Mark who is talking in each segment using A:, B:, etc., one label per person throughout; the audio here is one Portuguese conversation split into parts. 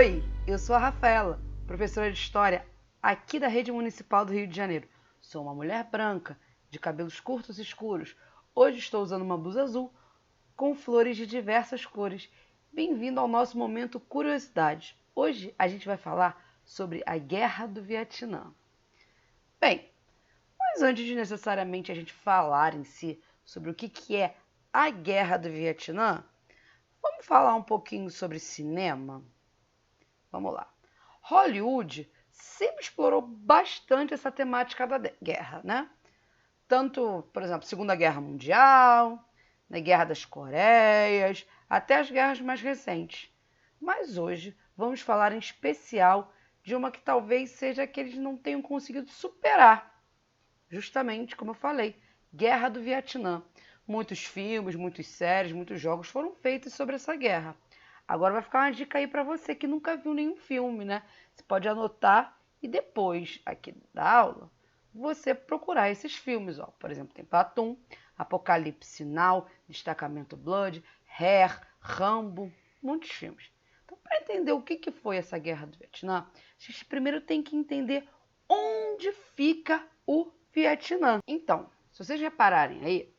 A: Oi, eu sou a Rafaela, professora de História aqui da Rede Municipal do Rio de Janeiro. Sou uma mulher branca, de cabelos curtos e escuros. Hoje estou usando uma blusa azul com flores de diversas cores. Bem-vindo ao nosso momento Curiosidades. Hoje a gente vai falar sobre a Guerra do Vietnã. Bem, mas antes de necessariamente a gente falar em si sobre o que é a Guerra do Vietnã, vamos falar um pouquinho sobre cinema? Vamos lá. Hollywood sempre explorou bastante essa temática da guerra, né? Tanto, por exemplo, Segunda Guerra Mundial, na Guerra das Coreias, até as guerras mais recentes. Mas hoje vamos falar em especial de uma que talvez seja a que eles não tenham conseguido superar. Justamente, como eu falei, Guerra do Vietnã. Muitos filmes, muitas séries, muitos jogos foram feitos sobre essa guerra. Agora vai ficar uma dica aí para você que nunca viu nenhum filme, né? Você pode anotar e depois, aqui da aula, você procurar esses filmes. Ó. Por exemplo, tem Platoon, Apocalipse Now, Destacamento Blood, Hair, Rambo, muitos filmes. Então, para entender o que foi essa Guerra do Vietnã, a gente primeiro tem que entender onde fica o Vietnã. Então, se vocês repararem aí,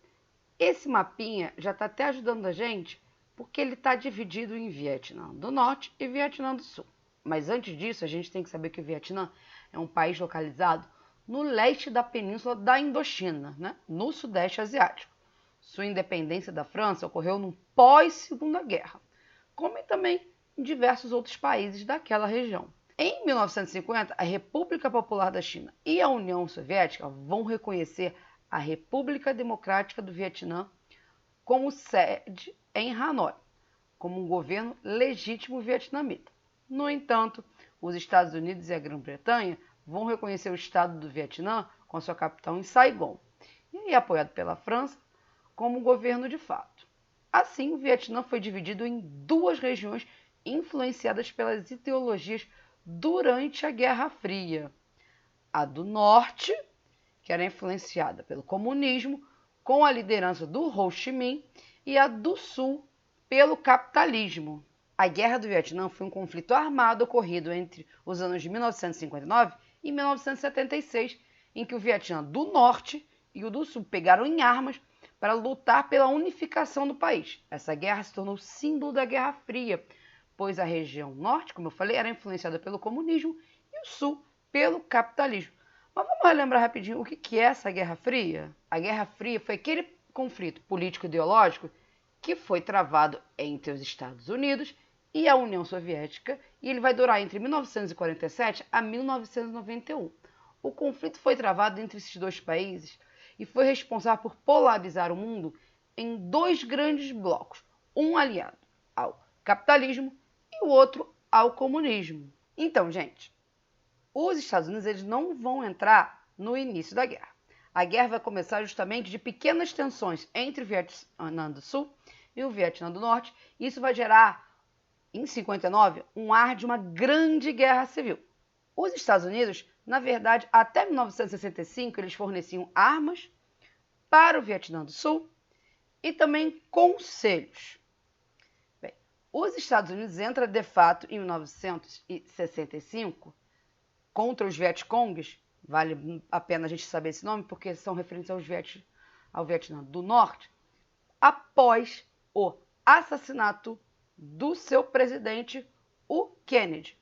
A: esse mapinha já está até ajudando a gente porque ele está dividido em Vietnã do Norte e Vietnã do Sul. Mas antes disso, a gente tem que saber que o Vietnã é um país localizado no leste da península da Indochina, né? No Sudeste Asiático. Sua independência da França ocorreu no pós-Segunda Guerra, como também em diversos outros países daquela região. Em 1950, a República Popular da China e a União Soviética vão reconhecer a República Democrática do Vietnã como sede em Hanoi, como um governo legítimo vietnamita. No entanto, os Estados Unidos e a Grã-Bretanha vão reconhecer o Estado do Vietnã com sua capital em Saigon, e apoiado pela França como um governo de fato. Assim, o Vietnã foi dividido em duas regiões influenciadas pelas ideologias durante a Guerra Fria. A do Norte, que era influenciada pelo comunismo, com a liderança do Ho Chi Minh, e a do Sul, pelo capitalismo. A Guerra do Vietnã foi um conflito armado ocorrido entre os anos de 1959 e 1976, em que o Vietnã do Norte e o do Sul pegaram em armas para lutar pela unificação do país. Essa guerra se tornou símbolo da Guerra Fria, pois a região norte, como eu falei, era influenciada pelo comunismo e o sul pelo capitalismo. Mas vamos relembrar rapidinho o que é essa Guerra Fria? A Guerra Fria foi aquele conflito político-ideológico que foi travado entre os Estados Unidos e a União Soviética, e ele vai durar entre 1947 a 1991. O conflito foi travado entre esses dois países e foi responsável por polarizar o mundo em dois grandes blocos, um aliado ao capitalismo e o outro ao comunismo. Então, gente, os Estados Unidos eles não vão entrar no início da guerra. A guerra vai começar justamente de pequenas tensões entre o Vietnã do Sul e o Vietnã do Norte. E isso vai gerar, em 59, um ar de uma grande guerra civil. Os Estados Unidos, na verdade, até 1965, eles forneciam armas para o Vietnã do Sul e também conselhos. Bem, os Estados Unidos entram de fato em 1965 contra os Vietcongues. Vale a pena a gente saber esse nome, porque são referentes ao Vietnã do Norte, após o assassinato do seu presidente, o Kennedy.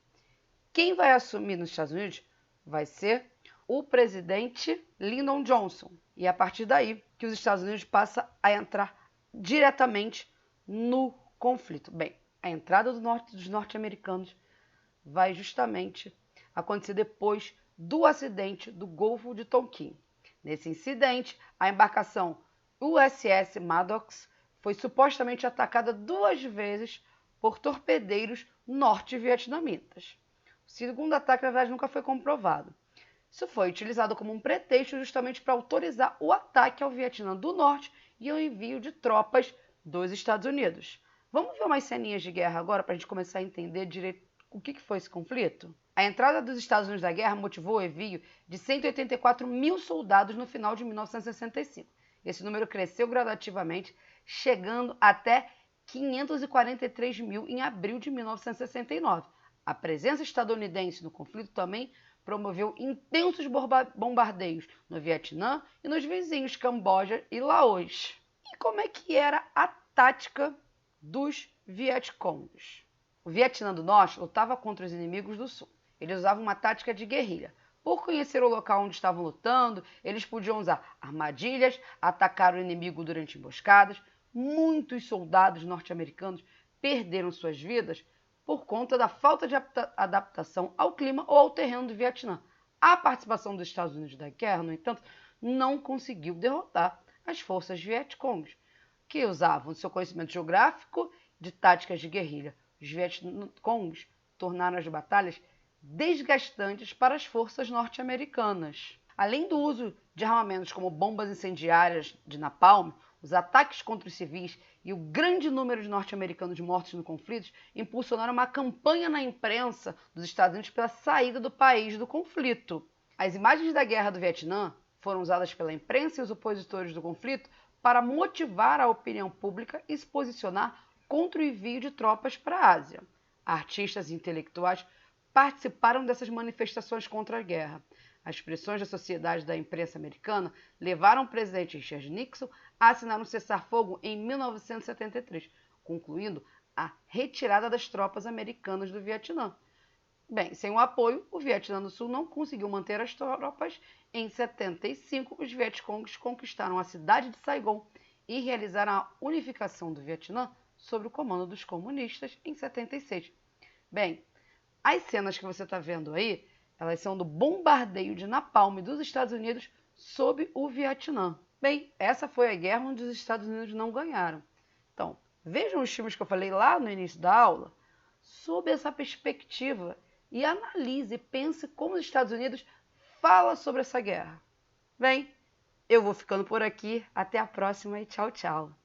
A: Quem vai assumir nos Estados Unidos vai ser o presidente Lyndon Johnson. E é a partir daí que os Estados Unidos passam a entrar diretamente no conflito. Bem, a entrada dos norte-americanos vai justamente acontecer depois do acidente do Golfo de Tonkin. Nesse incidente, a embarcação USS Maddox foi supostamente atacada 2 vezes por torpedeiros norte-vietnamitas. O segundo ataque, na verdade, nunca foi comprovado. Isso foi utilizado como um pretexto justamente para autorizar o ataque ao Vietnã do Norte e o envio de tropas dos Estados Unidos. Vamos ver umas ceninhas de guerra agora para a gente começar a entender direito o que foi esse conflito? A entrada dos Estados Unidos na guerra motivou o envio de 184 mil soldados no final de 1965. Esse número cresceu gradativamente, chegando até 543 mil em abril de 1969. A presença estadunidense no conflito também promoveu intensos bombardeios no Vietnã e nos vizinhos Camboja e Laos. E como é que era a tática dos Vietcongs? O Vietnã do Norte lutava contra os inimigos do Sul. Eles usavam uma tática de guerrilha. Por conhecer o local onde estavam lutando, eles podiam usar armadilhas, atacar o inimigo durante emboscadas. Muitos soldados norte-americanos perderam suas vidas por conta da falta de adaptação ao clima ou ao terreno do Vietnã. A participação dos Estados Unidos na guerra, no entanto, não conseguiu derrotar as forças Vietcongs, que usavam seu conhecimento geográfico de táticas de guerrilha. Os Vietcongs tornaram as batalhas desgastantes para as forças norte-americanas. Além do uso de armamentos como bombas incendiárias de napalm, os ataques contra os civis e o grande número de norte-americanos mortos no conflito impulsionaram uma campanha na imprensa dos Estados Unidos pela saída do país do conflito. As imagens da Guerra do Vietnã foram usadas pela imprensa e os opositores do conflito para motivar a opinião pública e se posicionar contra o envio de tropas para a Ásia. Artistas e intelectuais participaram dessas manifestações contra a guerra. As pressões da sociedade e da imprensa americana levaram o presidente Richard Nixon a assinar um cessar-fogo em 1973, concluindo a retirada das tropas americanas do Vietnã. Bem, sem o apoio, o Vietnã do Sul não conseguiu manter as tropas. Em 75, os Vietcongs conquistaram a cidade de Saigon e realizaram a unificação do Vietnã sob o comando dos comunistas em 76. Bem, as cenas que você está vendo aí, elas são do bombardeio de napalm dos Estados Unidos sob o Vietnã. Bem, essa foi a guerra onde os Estados Unidos não ganharam. Então, vejam os filmes que eu falei lá no início da aula, sob essa perspectiva, e analise, pense como os Estados Unidos falam sobre essa guerra. Bem, eu vou ficando por aqui. Até a próxima e tchau, tchau.